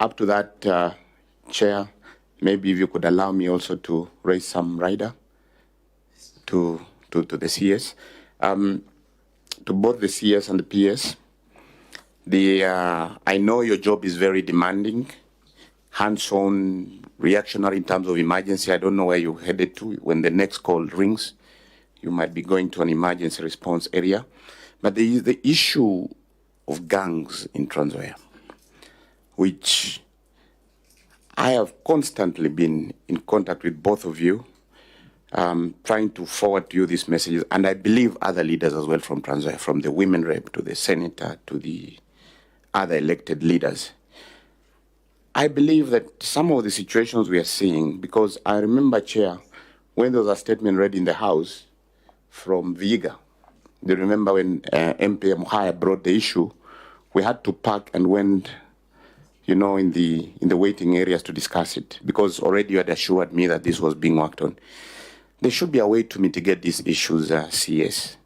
Up to that, Chair, maybe if you could allow me also to raise some rider to the CS, to both the CS and the PS. I know your job is very demanding, hands-on, reactionary in terms of emergency. I don't know where you're headed to. When the next call rings, you might be going to an emergency response area. But there is the issue of gangs in Trans-Nzoia, which I have constantly been in contact with both of you, trying to forward to you these messages, and I believe other leaders as well from Trans-Nzoia, from the women rep to the senator to the other elected leaders. I believe that some of the situations we are seeing, because I remember, Chair, when there was a statement read in the House from Viga, do you remember when MP Muhaya brought the issue, we had to park and went, you know, in the waiting areas to discuss it, because already you had assured me that this was being worked on. There should be a way to mitigate these issues, CS.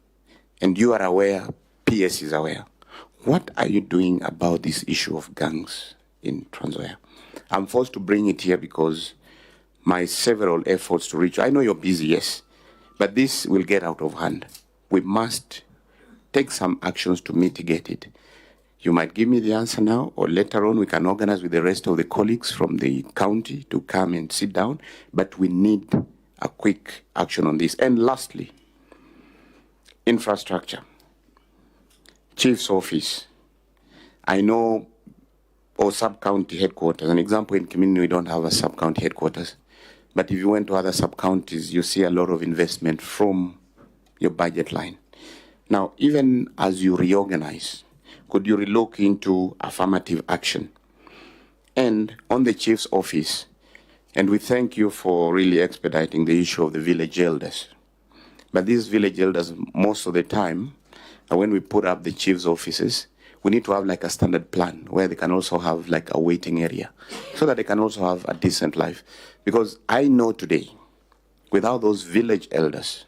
And you are aware, PS is aware. What are you doing about this issue of gangs in Trans-Nzoia? I'm forced to bring it here because my several efforts to reach, I know you're busy, yes, but this will get out of hand. We must take some actions to mitigate it. You might give me the answer now, or later on we can organize with the rest of the colleagues from the county to come and sit down, but we need a quick action on this. And lastly, infrastructure. Chief's office. I know, or sub-county headquarters. An example, in Kimini, we don't have a sub-county headquarters. But if you went to other sub-counties, you see a lot of investment from your budget line. Now, even as you reorganize, could you relook into affirmative action? And on the chief's office, and we thank you for really expediting the issue of the village elders. But these village elders, most of the time, when we put up the chief's offices, we need to have like a standard plan where they can also have like a waiting area so that they can also have a decent life. Because I know today, without those village elders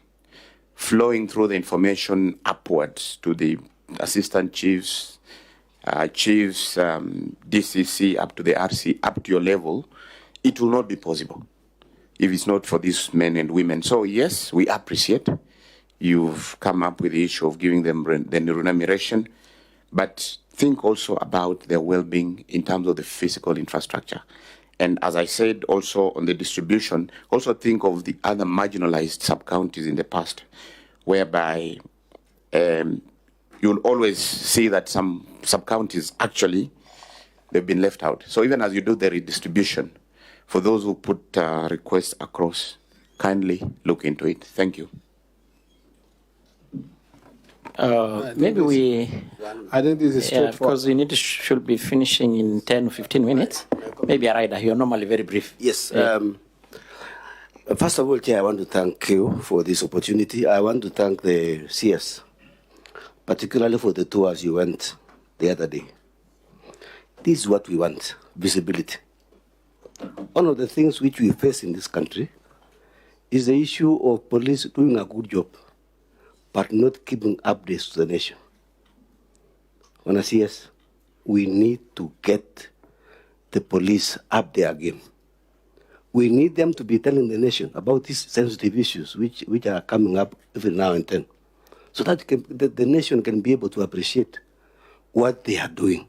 flowing through the information upwards to the assistant chiefs, DCC, up to the RC, up to your level, it will not be possible if it's not for these men and women. So yes, we appreciate you've come up with the issue of giving them the remuneration, but think also about their well-being in terms of the physical infrastructure. And as I said, also on the distribution, also think of the other marginalized sub-counties in the past, whereby you'll always see that some sub-counties actually, they've been left out. So even as you do the redistribution, for those who put requests across, kindly look into it. Thank you. Maybe we... I think this is straightforward. Because we should be finishing in 10 or 15 minutes. Maybe a rider, you're normally very brief. Yes. First of all, Chair, I want to thank you for this opportunity. I want to thank the CS, particularly for the tours you went the other day. This is what we want, visibility. One of the things which we face in this country is the issue of police doing a good job, but not giving updates to the nation. On a CS, we need to get the police up there again. We need them to be telling the nation about these sensitive issues which are coming up every now and then, so that the nation can be able to appreciate what they are doing.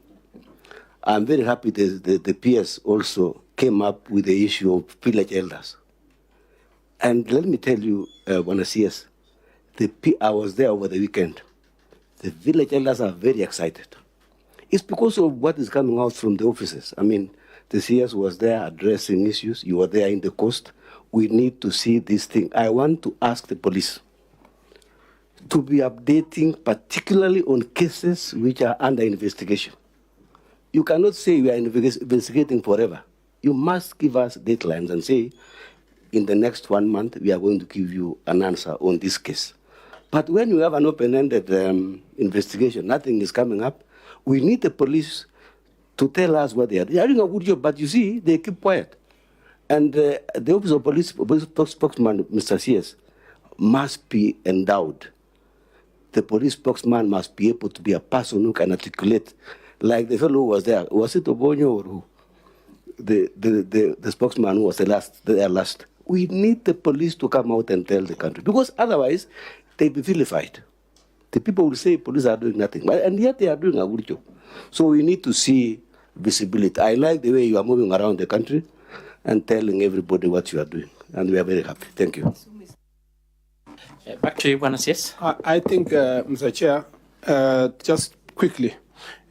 I'm very happy the PS also came up with the issue of village elders. And let me tell you, CS, I was there over the weekend. The village elders are very excited. It's because of what is coming out from the offices. I mean, the CS was there addressing issues. You were there in the coast. We need to see this thing. I want to ask the police to be updating, particularly on cases which are under investigation. You cannot say we are investigating forever. You must give us deadlines and say, in the next 1 month, we are going to give you an answer on this case. But when you have an open-ended investigation, nothing is coming up, we need the police to tell us what they are. They are doing a good job, but you see, they keep quiet. And the Office of Police spokesman, Mr. CS, must be endowed. The police spokesman must be able to be a person who can articulate, like the fellow who was there. Was it Obonyo or who? the spokesman who was the last. We need the police to come out and tell the country, because otherwise they be vilified. The people will say police are doing nothing, and yet they are doing a good job. So we need to see visibility. I like the way you are moving around the country and telling everybody what you are doing, and we are very happy. Thank you. Back to you, Buenos. Yes. I think, Mr. Chair, just quickly,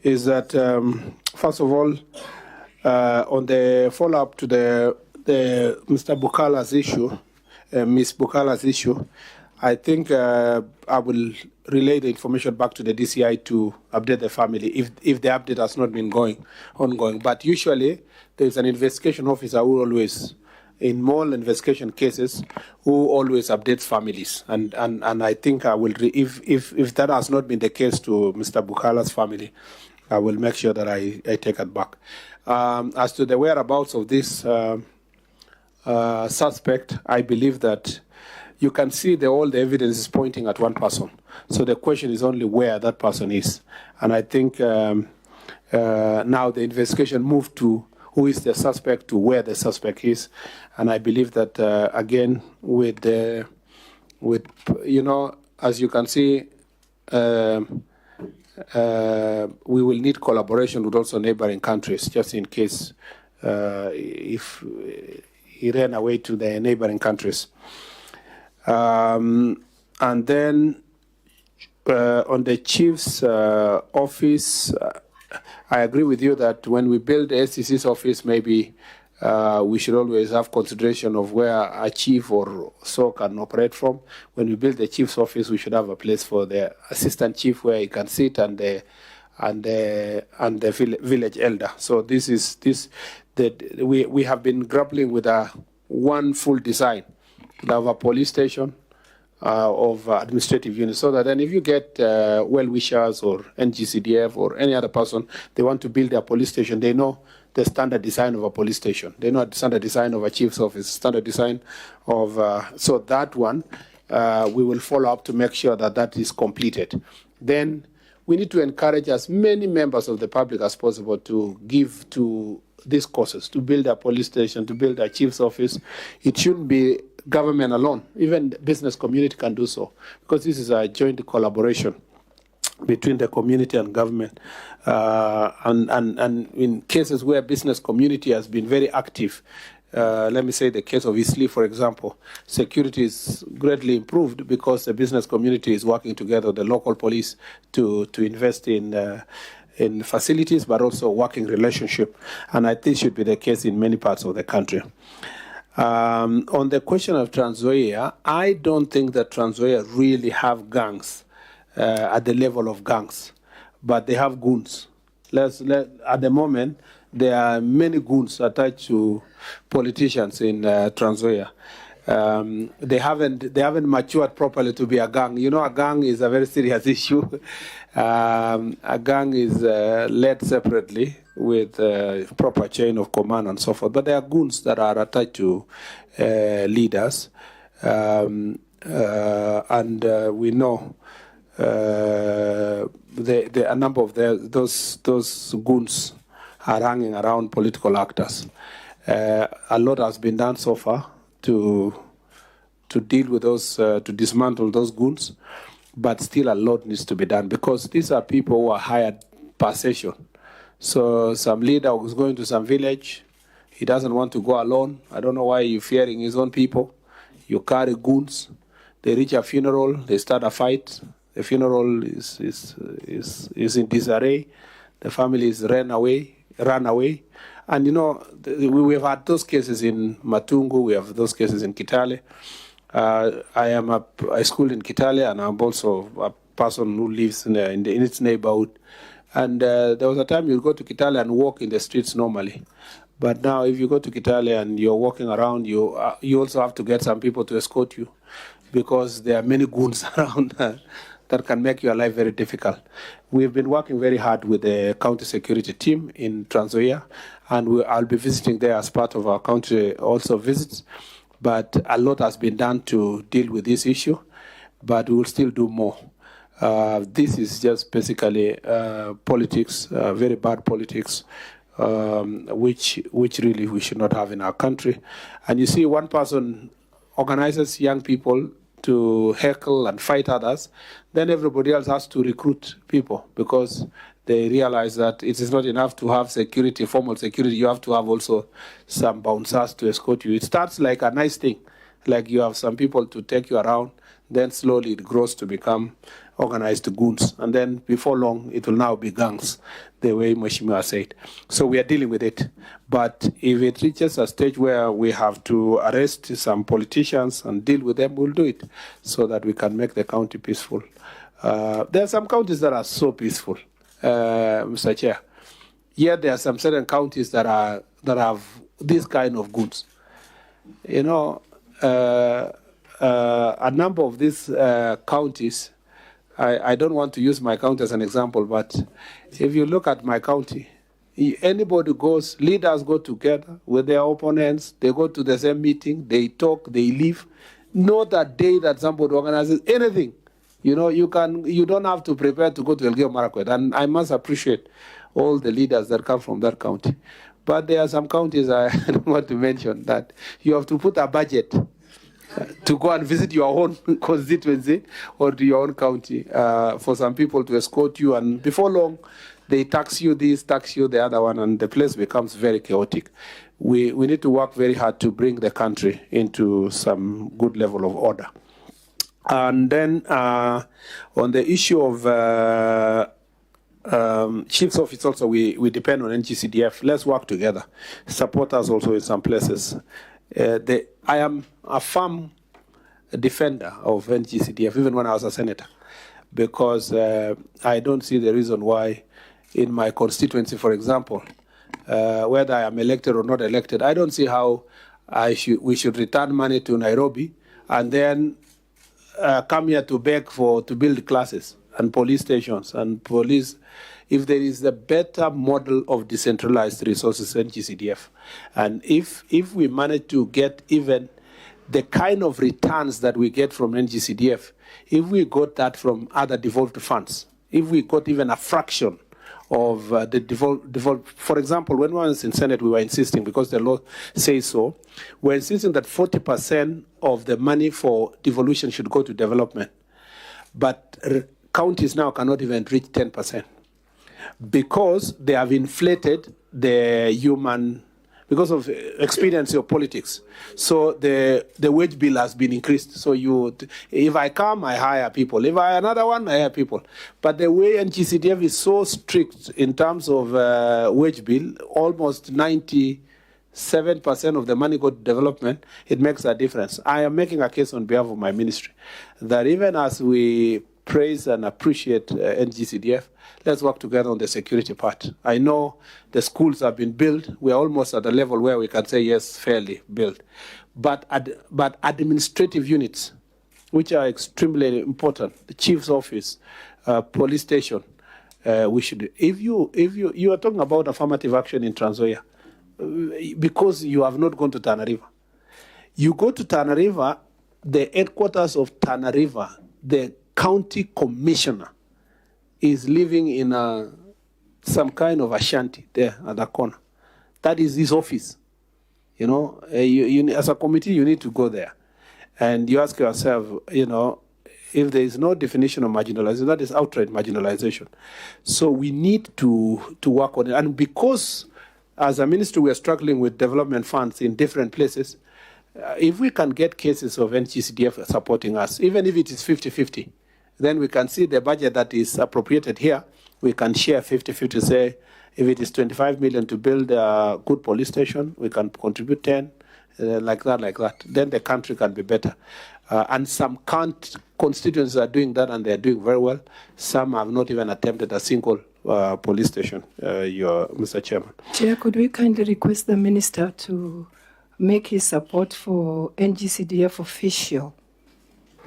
is that first of all, on the follow-up to the Mr. Bukala's issue, Ms. Bukala's issue, I think I will relay the information back to the DCI to update the family if the update has not been ongoing. But usually there is an investigation officer who always, in more investigation cases, who always updates families. And I think I will, if that has not been the case to Mr. Bukala's family, I will make sure that I take it back. As to the whereabouts of this suspect, I believe that you can see all the evidence is pointing at one person. So the question is only where that person is. And I think now the investigation moved to who is the suspect to where the suspect is. And I believe that, again, with you know, as you can see, we will need collaboration with also neighboring countries, just in case if he ran away to the neighboring countries. And then on the chief's office, I agree with you that when we build the SCC's office, maybe we should always have consideration of where a chief or so can operate from. When we build the chief's office, we should have a place for the assistant chief where he can sit and the village elder. So we have been grappling with one full design to have a police station of administrative units, so that then if you get well-wishers or NGCDF or any other person, they want to build a police station, they know the standard design of a police station. They know the standard design of a chief's office, standard design of, so that one, we will follow up to make sure that that is completed. Then we need to encourage as many members of the public as possible to give to these causes, to build a police station, to build a chief's office. It shouldn't be government alone. Even the business community can do so, because this is a joint collaboration between the community and government. And in cases where business community has been very active, let me say the case of Eastleigh, for example, security is greatly improved because the business community is working together, the local police, to invest in facilities, but also working relationship. And I think should be the case in many parts of the country. On the question of Trans-Nzoia, I don't think that Trans-Nzoia really have gangs at the level of gangs, but they have goons. At the moment, there are many goons attached to politicians in Trans-Nzoia. They haven't matured properly to be a gang. You know, a gang is a very serious issue. A gang is led separately with proper chain of command and so forth. But there are goons that are attached to leaders, and we know a number of those goons are hanging around political actors. A lot has been done so far to deal with those, to dismantle those goons, but still a lot needs to be done, because these are people who are hired per session. So some leader who's going to some village, he doesn't want to go alone. I don't know why you're fearing his own people. You carry goons. They reach a funeral, they start a fight. The funeral is in disarray. The family is run away. And you know, we have had those cases in Matungu, we have those cases in Kitale. I schooled in Kitale, and I'm also a person who lives in its neighborhood. And there was a time you go to Kitale and walk in the streets normally. But now if you go to Kitale and you're walking around, you also have to get some people to escort you, because there are many goons around that can make your life very difficult. We've been working very hard with the county security team in Trans-Nzoia, and I'll be visiting there as part of our county also visits. But a lot has been done to deal with this issue, but we will still do more. This is just basically politics, very bad politics which really we should not have in our country. And you see, one person organizes young people to heckle and fight others, then everybody else has to recruit people because they realize that it is not enough to have security, formal security. You have to have also some bouncers to escort you. It starts like a nice thing, like you have some people to take you around, then slowly it grows to become organized goons. And then before long, it will now be gangs, the way Mheshimiwa said. So we are dealing with it. But if it reaches a stage where we have to arrest some politicians and deal with them, we'll do it so that we can make the county peaceful. There are some counties that are so peaceful, Mr. Chair. Yet there are some certain counties that have this kind of goods. You know, a number of these counties, I don't want to use my county as an example, but if you look at my county, anybody goes, leaders go together with their opponents, they go to the same meeting, they talk, they leave. Not a day that somebody organizes anything. You know, you don't have to prepare to go to Elgeyo Marakwet. And I must appreciate all the leaders that come from that county. But there are some counties I don't want to mention that you have to put a budget to go and visit your own constituency or to your own county for some people to escort you. And before long, they tax you this, tax you the other one, and the place becomes very chaotic. We need to work very hard to bring the country into some good level of order. And then on the issue of chief's office also, we depend on NGCDF. Let's work together. Support us also in some places. I am a firm defender of NGCDF, even when I was a senator, because I don't see the reason why in my constituency, for example, whether I am elected or not elected, I don't see how we should return money to Nairobi and then come here to beg to build classes and police stations and police. If there is a better model of decentralized resources than GCDF, and if we manage to get even the kind of returns that we get from NGCDF, if we got that from other devolved funds, if we got even a fraction of the devolved, for example, when we were in Senate, we were insisting, because the law says so, we're insisting that 40% of the money for devolution should go to development. But counties now cannot even reach 10%. Because they have inflated the human, because of experience of politics. So the wage bill has been increased. So if I come, I hire people. If I another one, I hire people. But the way NGCDF is so strict in terms of wage bill, almost 97% of the money go to development, it makes a difference. I am making a case on behalf of my ministry that even as we praise and appreciate NGCDF, let's work together on the security part. I know the schools have been built. We are almost at a level where we can say, yes, fairly built. But administrative units, which are extremely important, the chief's office, police station, we should. If you are talking about affirmative action in Trans-Nzoia, because you have not gone to Tana River. You go to Tana River, the headquarters of Tana River, the county commissioner is living in some kind of a shanty there at the corner. That is his office. You know, as a committee, you need to go there. And you ask yourself, you know, if there is no definition of marginalization, that is outright marginalization. So we need to work on it. And because as a ministry, we are struggling with development funds in different places, if we can get cases of NGCDF supporting us, even if it is 50-50, then we can see the budget that is appropriated here. We can share 50-50, say, if it is 25 million to build a good police station, we can contribute 10, like that. Then the country can be better. And some constituencies are doing that, and they're doing very well. Some have not even attempted a single police station, Mr. Chairman. Chair, could we kindly request the minister to make his support for NGCDF official?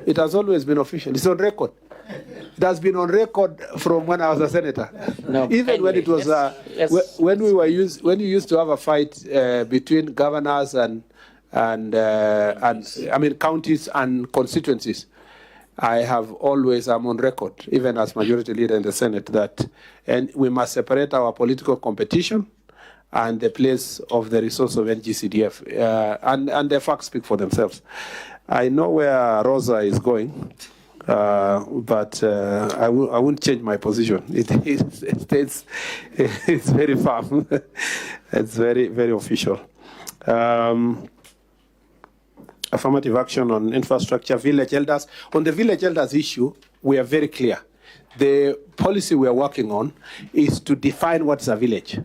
It has always been official. It's on record. It has been on record from when I was a senator. No, even when it was when you used to have a fight between governors and I mean counties and constituencies. I'm on record, even as majority leader in the Senate, that we must separate our political competition and the place of the resource of NGCDF. And the facts speak for themselves. I know where Rosa is going, but I won't change my position. It's very firm. It's very, very official. Affirmative action on infrastructure, village elders. On the village elders issue, we are very clear. The policy we are working on is to define what's a village.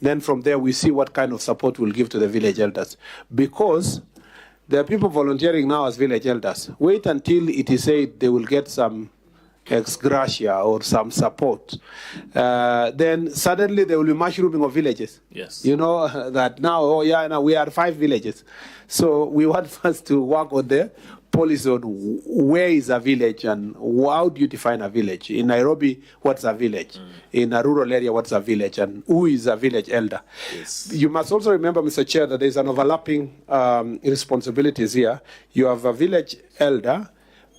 Then from there, we see what kind of support we'll give to the village elders. Because there are people volunteering now as village elders. Wait until it is said they will get some ex gratia or some support. Then suddenly there will be mushrooming of villages. Yes. You know, that now, oh yeah, now we are 5 villages. So we want first to work on the policy on where is a village and how do you define a village. In Nairobi, what's a village? In a rural area, what's a village? And who is a village elder? Yes. You must also remember, Mr. Chair, that there's an overlapping responsibilities here. You have a village elder,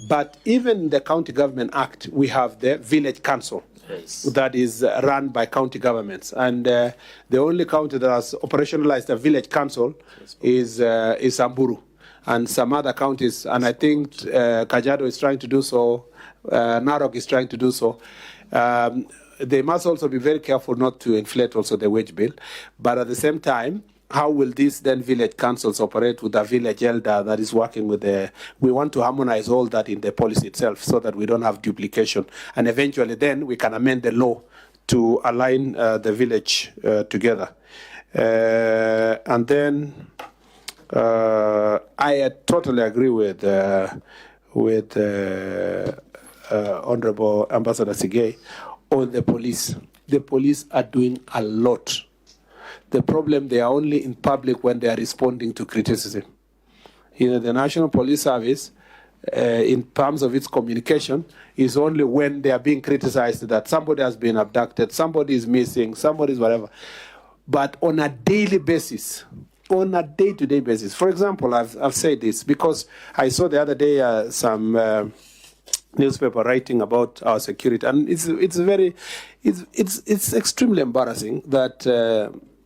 but even in the County Government Act, we have the village council. Yes. That is run by county governments. And the only county that has operationalized a village council is Samburu. And some other counties, and I think Kajiado is trying to do so, Narok is trying to do so. They must also be very careful not to inflate also the wage bill. But at the same time, how will these then village councils operate with a village elder that is working with the... We want to harmonize all that in the policy itself so that we don't have duplication. And eventually then we can amend the law to align the village together. And then I totally agree with Honorable Ambassador Sigay on the police. The police are doing a lot. The problem, they are only in public when they are responding to criticism. You know, the National Police Service, in terms of its communication, is only when they are being criticized that somebody has been abducted, somebody is missing, somebody is whatever. But on a daily basis, on a day-to-day basis. For example, I've said this because I saw the other day some newspaper writing about our security, and it's extremely embarrassing that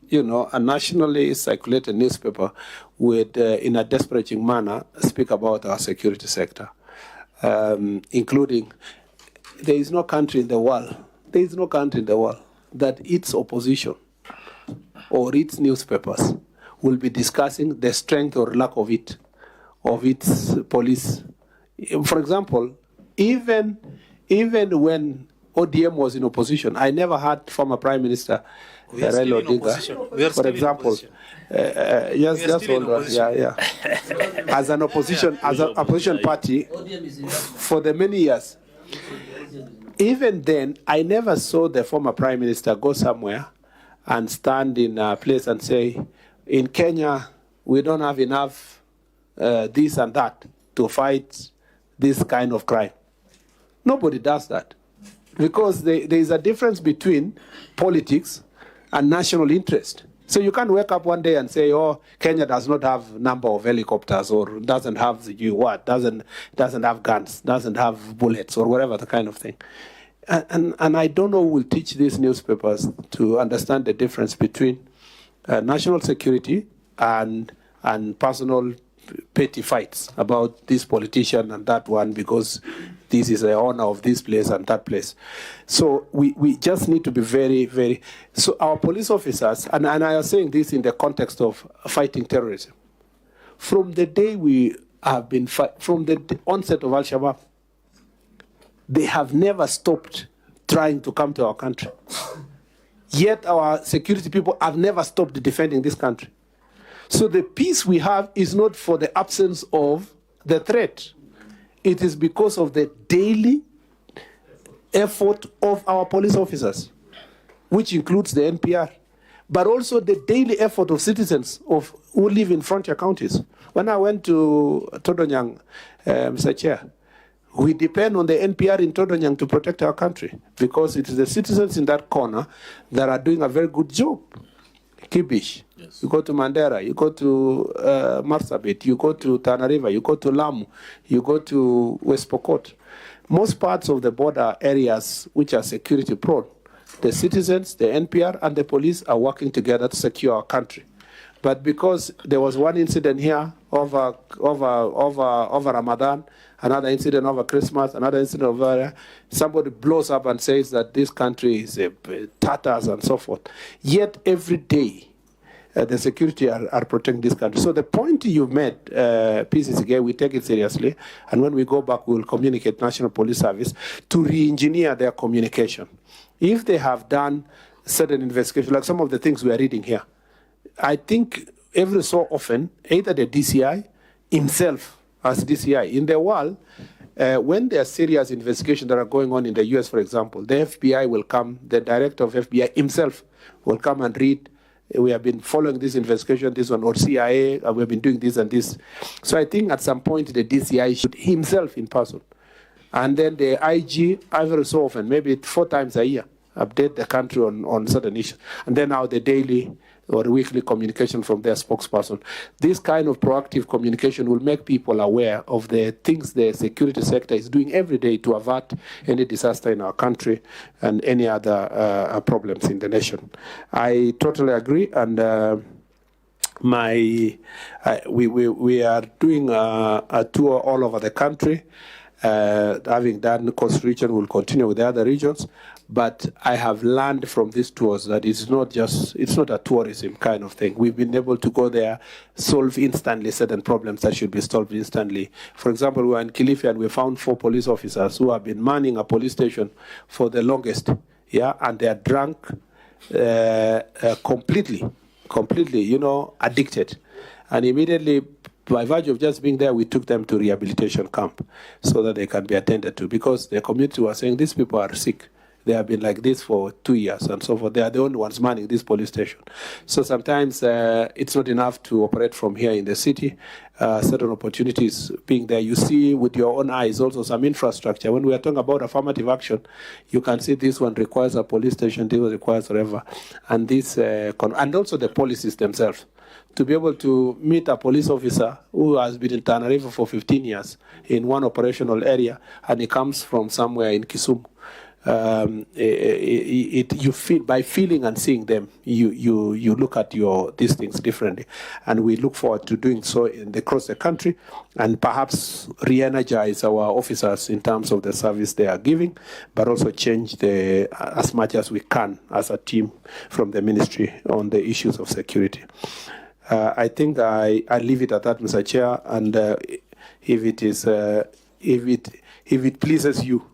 you know, a nationally circulated newspaper would, in a disparaging manner, speak about our security sector, including there is no country in the world, that its opposition or its newspapers will be discussing the strength or lack of its police. For example, even when ODM was in opposition, I never heard former Prime Minister Raila Odinga, for example, just hold on, as an opposition party for the many years. Even then, I never saw the former Prime Minister go somewhere and stand in a place and say, in Kenya, we don't have enough this and that to fight this kind of crime. Nobody does that. Because there is a difference between politics and national interest. So you can't wake up one day and say, oh, Kenya does not have number of helicopters or doesn't have doesn't have guns, doesn't have bullets or whatever the kind of thing. And I don't know who will teach these newspapers to understand the difference between national security and personal petty fights about this politician and that one because this is the honor of this place and that place. So we just need to be very, very... So our police officers, and I am saying this in the context of fighting terrorism, from the day we have been... from the onset of Al-Shabaab, they have never stopped trying to come to our country. Yet our security people have never stopped defending this country. So the peace we have is not for the absence of the threat. It is because of the daily effort of our police officers, which includes the NPR, but also the daily effort of citizens who live in frontier counties. When I went to Todonyang, Mr. Chair, we depend on the NPR in Todonyang to protect our country because it is the citizens in that corner that are doing a very good job. Kibish, yes. You go to Mandera, you go to Marsabit, you go to Tana River, you go to Lamu, you go to West Pokot. Most parts of the border areas which are security prone, the citizens, the NPR, and the police are working together to secure our country. But because there was one incident here over Ramadan, another incident over Christmas, another incident over there, somebody blows up and says that this country is Tatars and so forth. Yet every day, the security are protecting this country. So the point you've made, PCCK, we take it seriously, and when we go back, we will communicate National Police Service to re-engineer their communication. If they have done certain investigation, like some of the things we are reading here, I think every so often, either the DCI himself as DCI in the world, when there are serious investigations that are going on in the US, for example, the FBI will come, the director of FBI himself will come and read, we have been following this investigation, this one, or CIA, we have been doing this and this. So I think at some point the DCI should himself in person. And then the IG, every so often, maybe 4 times a year, update the country on certain issues. And then now the daily or weekly communication from their spokesperson. This kind of proactive communication will make people aware of the things the security sector is doing every day to avert any disaster in our country and any other problems in the nation. I totally agree, and we are doing a tour all over the country. Having done Coast Region, we'll continue with the other regions. But I have learned from these tours that it's not a tourism kind of thing. We've been able to go there, solve instantly certain problems that should be solved instantly. For example, we were in Kilifi and we found 4 police officers who have been manning a police station for the longest, and they are drunk completely, addicted. And immediately, by virtue of just being there, we took them to rehabilitation camp so that they can be attended to, because the community was saying these people are sick. They have been like this for 2 years and so forth. They are the only ones manning this police station. So sometimes it's not enough to operate from here in the city. Certain opportunities being there. You see with your own eyes also some infrastructure. When we are talking about affirmative action, you can see this one requires a police station, this one requires whatever. And this, and also the policies themselves. To be able to meet a police officer who has been in Tana River for 15 years in one operational area, and he comes from somewhere in Kisumu. You feel, by feeling and seeing them, you look at these things differently, and we look forward to doing so across the country, and perhaps re-energize our officers in terms of the service they are giving, but also change as much as we can as a team from the ministry on the issues of security. I think I leave it at that, Mr. Chair, and if it pleases you,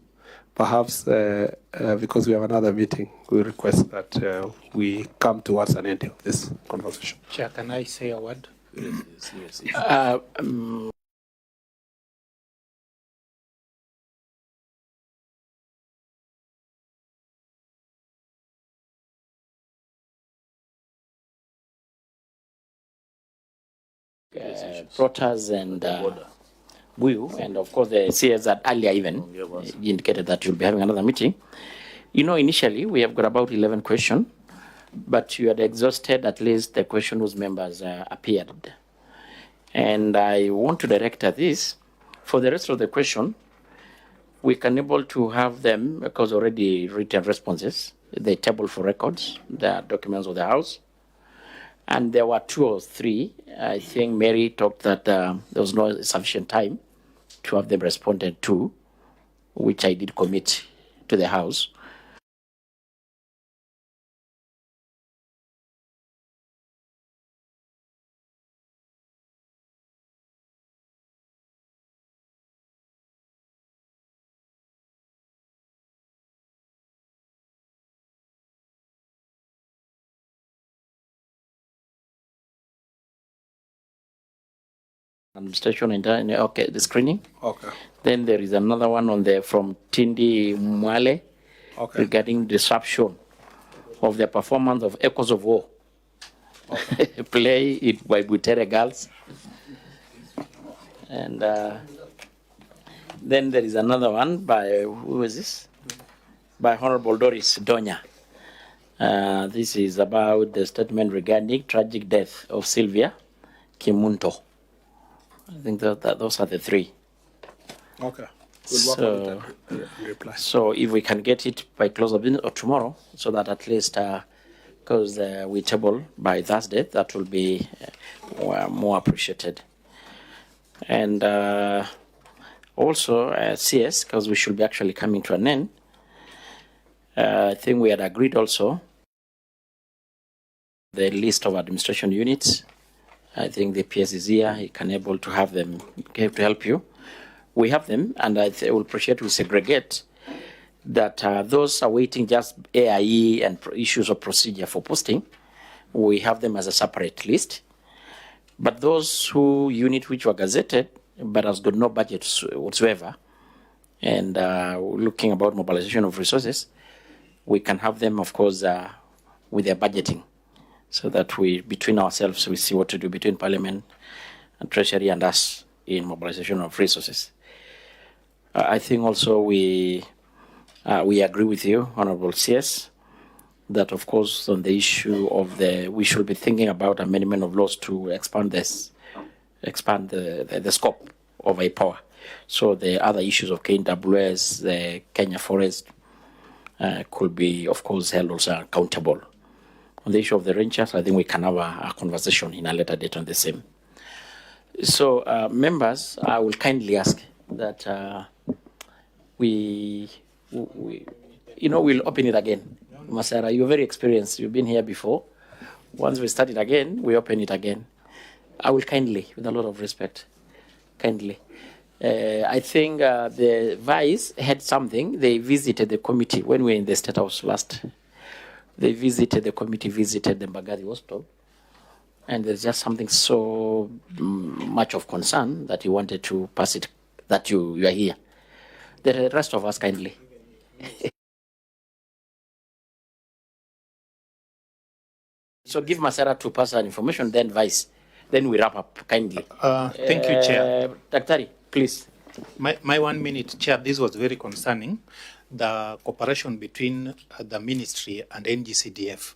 perhaps because we have another meeting, we request that we come towards an end of this conversation. Chair, can I say a word? Yes. Protas and GUU, and of course the CS that earlier even indicated that you'll be having another meeting. Initially we have got about 11 questions, but you had exhausted at least the question whose members appeared. And I want to direct at this. For the rest of the question, we can able to have them, because already written responses, the table for records, the documents of the House. And there were 2 or 3. I think Mary talked that there was no sufficient time to have them responded to, which I did commit to the House. Administration okay, the screening. Okay. Then there is another one from Tindi Mwale, Okay. regarding disruption of the performance of Echoes of War. Okay. Play it by Butere Girls. And then there is another one by, who is this? By Honorable Doris Donya. This is about the statement regarding tragic death of Sylvia Kimunto. I think that those are the 3. Okay. We'll work on it and reply. So if we can get it by close of business or tomorrow, so that at least, because we table by Thursday, that will be more appreciated. And also CS, because we should be actually coming to an end. I think we had agreed also the list of administration units. I think the PS is here. He can able to have them, to help you. We have them, and I will appreciate we segregate that those awaiting just AIE and issues of procedure for posting, we have them as a separate list. But those who unit which were gazetted but has got no budget whatsoever, and looking about mobilization of resources, we can have them, of course, with their budgeting, so that we, between ourselves, we see what to do between Parliament and Treasury and us in mobilization of resources. I think also we agree with you, Honorable CS, that of course on the issue of we should be thinking about amendment of laws to expand the scope of a power. So the other issues of KWS, the Kenya Forest, could be, of course, held also accountable. On the issue of the rangers, I think we can have a conversation in a later date on the same. So, members, I will kindly ask that we'll open it again. Masara, you're very experienced. You've been here before. Once we start it again, we open it again. I will kindly, with a lot of respect, kindly. I think the Vice had something. They visited the committee when we were in the State House last. They visited the committee, visited the Mbagathi Hospital. And there's just something so much of concern that he wanted to pass it, that you are here. The rest of us kindly. So give Masara to pass our information, then Vice. Then we wrap up kindly. Thank you, Chair. Daktari, please. My 1 minute, Chair, this was very concerning. The cooperation between the ministry and NGCDF.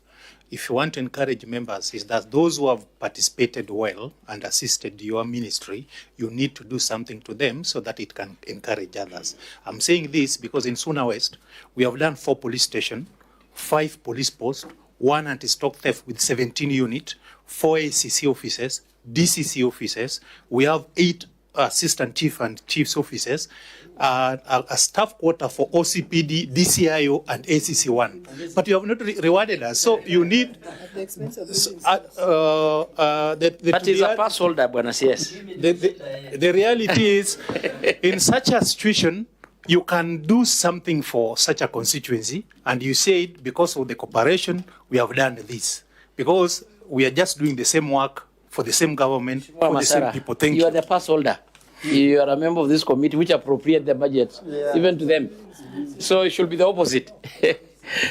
If you want to encourage members, is that those who have participated well and assisted your ministry, you need to do something to them so that it can encourage others. I'm saying this because in Suna West, we have done 4 police stations, 5 police posts, 1 anti-stock theft with 17 units, 4 ACC offices, DCC offices. We have 8 assistant chief and chief's offices, a staff quarter for OCPD, DCIO, and ACC1. But you have not rewarded us, so you need. At the expense of But he's a pass holder, Buenos Aires. The reality is, in such a situation, you can do something for such a constituency, and you said because of the cooperation, we have done this. Because we are just doing the same work for the same government, for the same people. Thank you. You are the pass holder. You are a member of this committee which appropriate the budget, even to them. So it should be the opposite.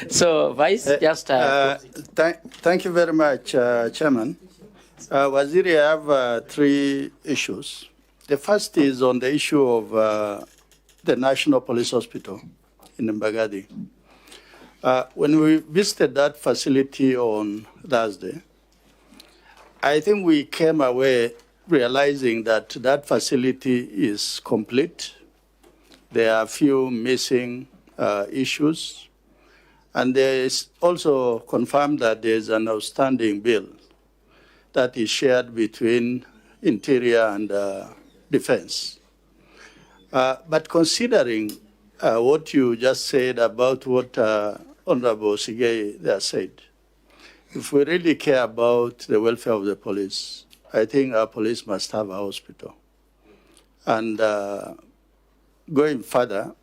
So, Vice, just... Thank you very much, Chairman. Waziri, I have 3 issues. The first is on the issue of the National Police Hospital in Mbagathi. When we visited that facility on Thursday, I think we came away realizing that that facility is complete. There are a few missing issues. And there is also confirmed that there is an outstanding bill that is shared between Interior and Defense. But considering what you just said about what Honorable Sigei there said, if we really care about the welfare of the police, I think our police must have a hospital. And going further,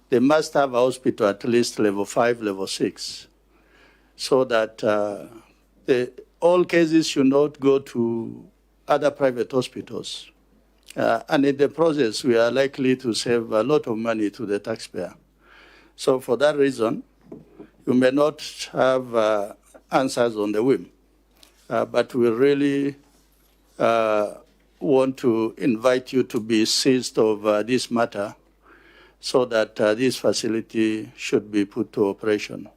they must have a hospital at least level 5, level 6, so that all cases should not go to other private hospitals. And in the process, we are likely to save a lot of money to the taxpayer. So for that reason, you may not have answers on the whim, but we really want to invite you to be seized of this matter so that this facility should be put to operation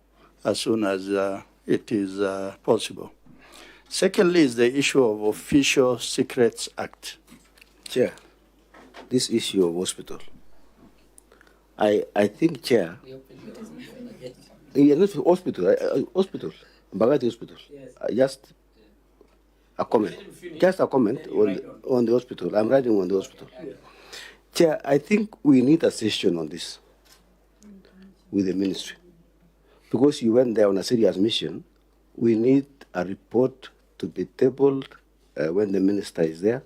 as soon as it is possible. Secondly is the issue of Official Secrets Act. Chair, this issue of hospital, I think, Chair, not hospital, Mbagati Hospital. Just a comment. Just a comment on the hospital. I'm writing on the hospital. Chair, I think we need a session on this with the ministry. Because you went there on a serious mission, we need a report to be tabled when the minister is there,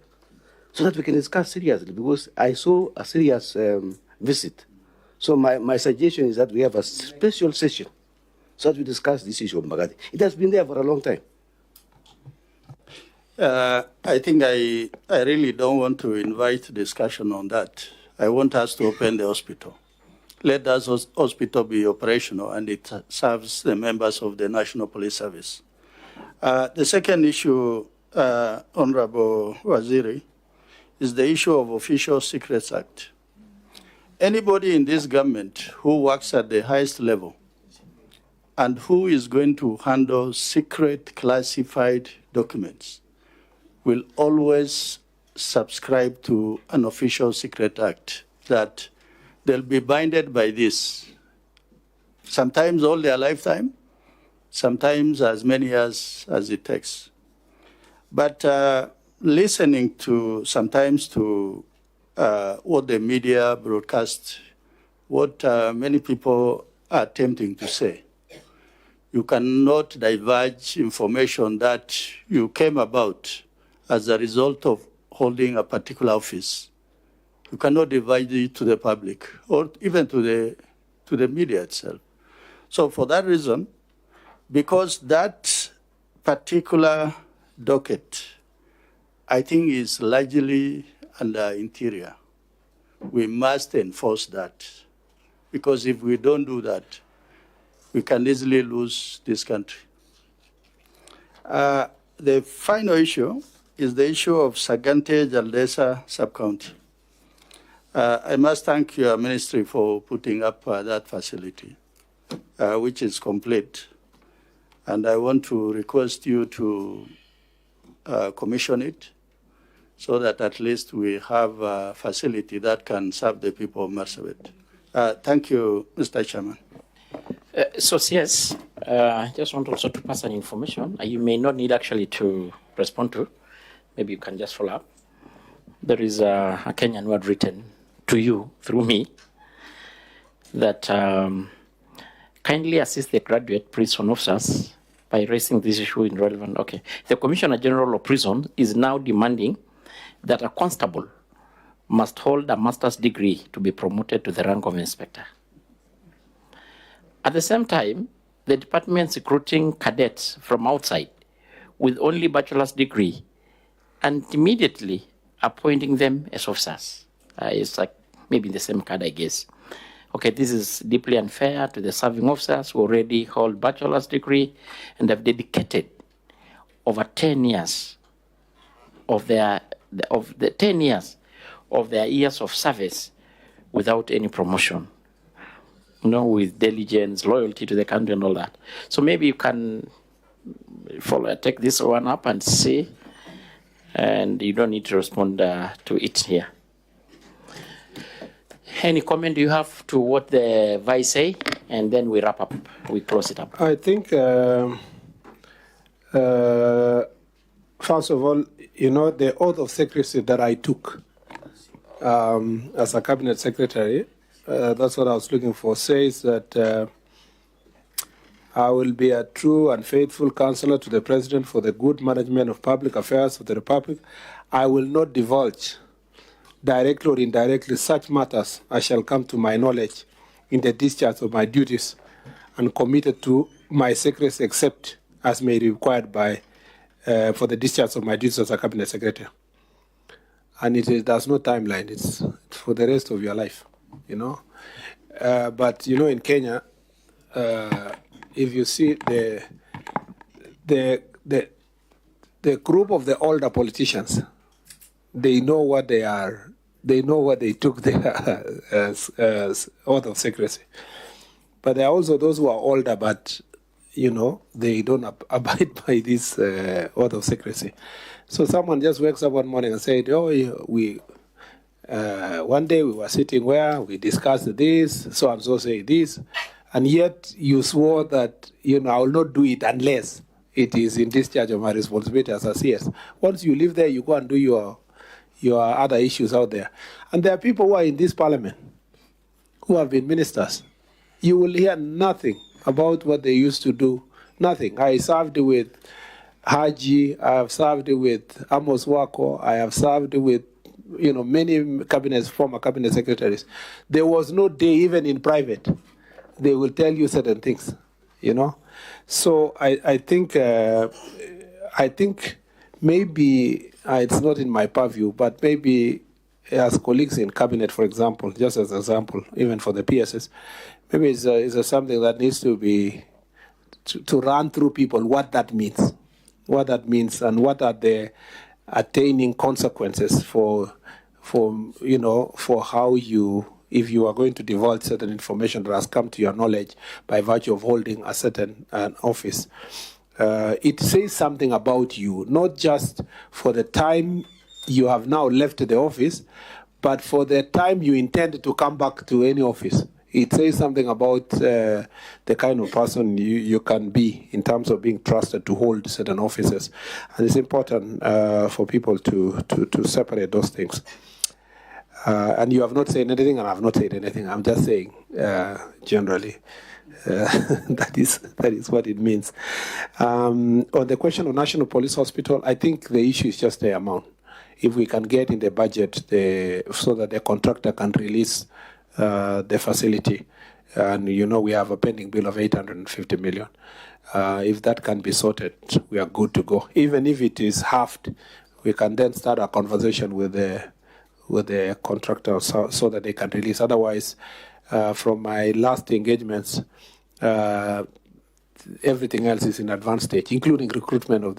so that we can discuss seriously, because I saw a serious visit. So my suggestion is that we have a special session so that we discuss this issue of Mbagati. It has been there for a long time. I think I really don't want to invite discussion on that. I want us to open the hospital. Let that hospital be operational, and it serves the members of the National Police Service. The second issue, Honorable Waziri, is the issue of Official Secrets Act. Anybody in this government who works at the highest level and who is going to handle secret classified documents will always subscribe to an Official Secret Act, that they'll be binded by this, sometimes all their lifetime, sometimes as many years as it takes. But listening to sometimes to what the media broadcast, what many people are attempting to say, you cannot divulge information that you came about as a result of holding a particular office. You cannot divide it to the public or even to the media itself. So for that reason, because that particular docket, I think, is largely under interior, we must enforce that. Because if we don't do that, we can easily lose this country. The final issue is the issue of Sagante Jaldesa sub-county. I must thank your ministry for putting up that facility, which is complete. And I want to request you to commission it so that at least we have a facility that can serve the people of Marsabit. Thank you, Mr. Chairman. So, yes, I just want also to pass an information. You may not need actually to respond to. Maybe you can just follow up. There is a Kenyan word written to you through me that kindly assist the graduate prison officers by raising this issue in relevant. Okay. The Commissioner General of Prison is now demanding that a constable must hold a master's degree to be promoted to the rank of inspector. At the same time, the department is recruiting cadets from outside with only bachelor's degree and immediately appointing them as officers. It's like maybe the same card, I guess. Okay, this is deeply unfair to the serving officers who already hold bachelor's degree and have dedicated over 10 years of their 10 years of their years of service without any promotion. You know, with diligence, loyalty to the country and all that. So maybe you can take this one up and see, and you don't need to respond to it here. Any comment you have to what the Vice say, and then we wrap up, we close it up. I think, first of all, you know, the oath of secrecy that I took as a cabinet secretary, that's what I was looking for, says that I will be a true and faithful counselor to the President for the good management of public affairs of the Republic. I will not divulge directly or indirectly such matters as shall come to my knowledge in the discharge of my duties and committed to my secrecy except as may be required by for the discharge of my duties as a cabinet secretary. And there's no timeline. It's for the rest of your life, you know. But you know, in Kenya, if you see the group of the older politicians, they know what they are. They know what they took their oath of secrecy. But there are also those who are older, but you know, they don't abide by this oath of secrecy. So someone just wakes up one morning and said, "Oh, we one day we were sitting where we discussed this, so and so say this, and yet you swore that, I will not do it unless it is in discharge of my responsibility as a CS. Once you live there, you go and do your other issues out there. And there are people who are in this parliament who have been ministers. You will hear nothing about what they used to do, nothing. I served with Haji, I have served with Amos Wako, I have served with many former cabinet secretaries. There was no day, even in private, they will tell you certain things, So I think maybe it's not in my purview, but maybe as colleagues in cabinet, for example, just as an example, even for the PSS, maybe it's something that needs to be to run through people what that means, and what are the attaining consequences for how you, if you are going to divulge certain information that has come to your knowledge by virtue of holding a certain office. It says something about you, not just for the time you have now left the office, but for the time you intend to come back to any office. It says something about the kind of person you can be in terms of being trusted to hold certain offices. And it's important for people to separate those things. And you have not said anything, and I have not said anything. I'm just saying generally. That is what it means. On the question of National Police Hospital, I think the issue is just the amount. If we can get in the budget so that the contractor can release the facility, and we have a pending bill of 850 million. If that can be sorted, we are good to go. Even if it is halved, we can then start a conversation with the contractor so that they can release. Otherwise, from my last engagements, everything else is in advanced stage, including recruitment of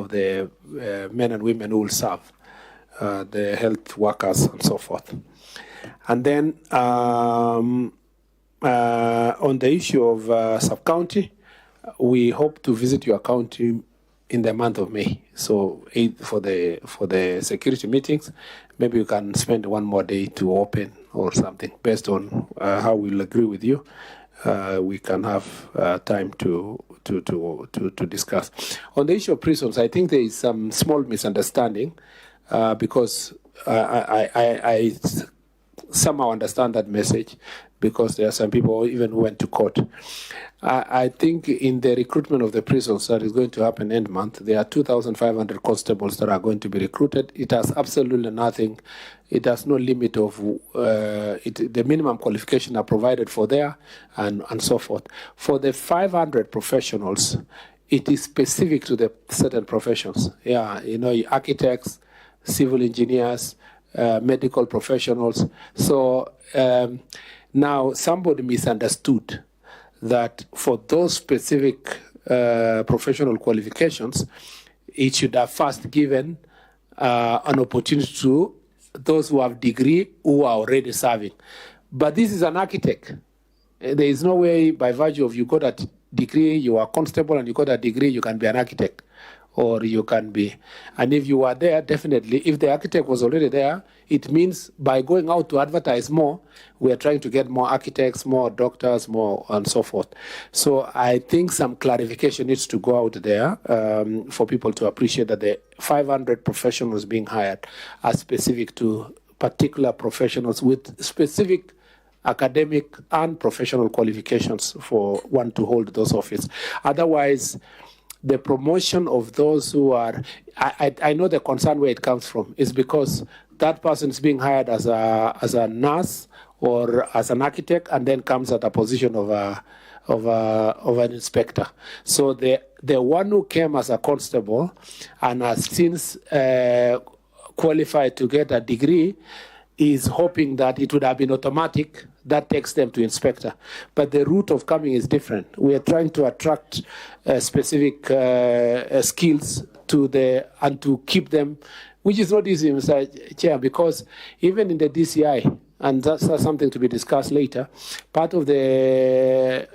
the men and women who will serve, the health workers and so forth. And then on the issue of sub-county, we hope to visit your county in the month of May. So for the security meetings, maybe you can spend one more day to open or something. Based on how we'll agree with you, we can have time to discuss. On the issue of prisons, I think there is some small misunderstanding because I somehow understand that message, because there are some people even who went to court. I think in the recruitment of the prisons that is going to happen end month, there are 2,500 constables that are going to be recruited. It has absolutely nothing. It has no limit of the minimum qualification are provided for there and so forth. For the 500 professionals, it is specific to the certain professions. Yeah, architects, civil engineers, medical professionals. So now somebody misunderstood that for those specific professional qualifications, it should have first given an opportunity to those who have degree who are already serving. But this is an architect. There is no way by virtue of you got a degree, you are constable, and you got a degree, you can be an architect. Or you can be. And if you are there, definitely, if the architect was already there, it means by going out to advertise more, we are trying to get more architects, more doctors, more, and so forth. So I think some clarification needs to go out there for people to appreciate that the 500 professionals being hired are specific to particular professionals with specific academic and professional qualifications for one to hold those offices. Otherwise, the promotion of those who are, I know the concern where it comes from is because that person is being hired as a nurse or as an architect, and then comes at a position of an inspector. So the one who came as a constable and has since qualified to get a degree is hoping that it would have been automatic. That takes them to inspector. But the route of coming is different. We are trying to attract specific skills and to keep them, which is not easy, Mr. Chair, because even in the DCI, and that's something to be discussed later, part of the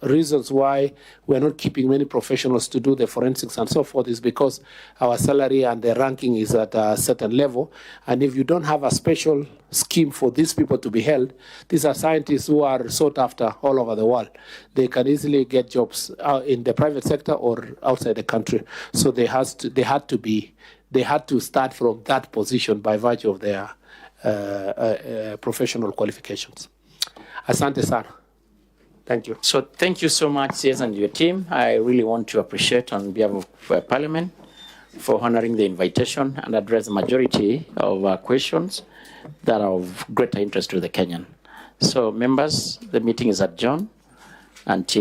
reasons why we're not keeping many professionals to do the forensics and so forth is because our salary and the ranking is at a certain level. And if you don't have a special scheme for these people to be held, these are scientists who are sought after all over the world. They can easily get jobs in the private sector or outside the country. So they had to start from that position by virtue of their professional qualifications. Asante sana. Thank you. So thank you so much, CS and your team. I really want to appreciate on behalf of Parliament for honoring the invitation and address the majority of questions that are of greater interest to the Kenyan. So members, the meeting is adjourned until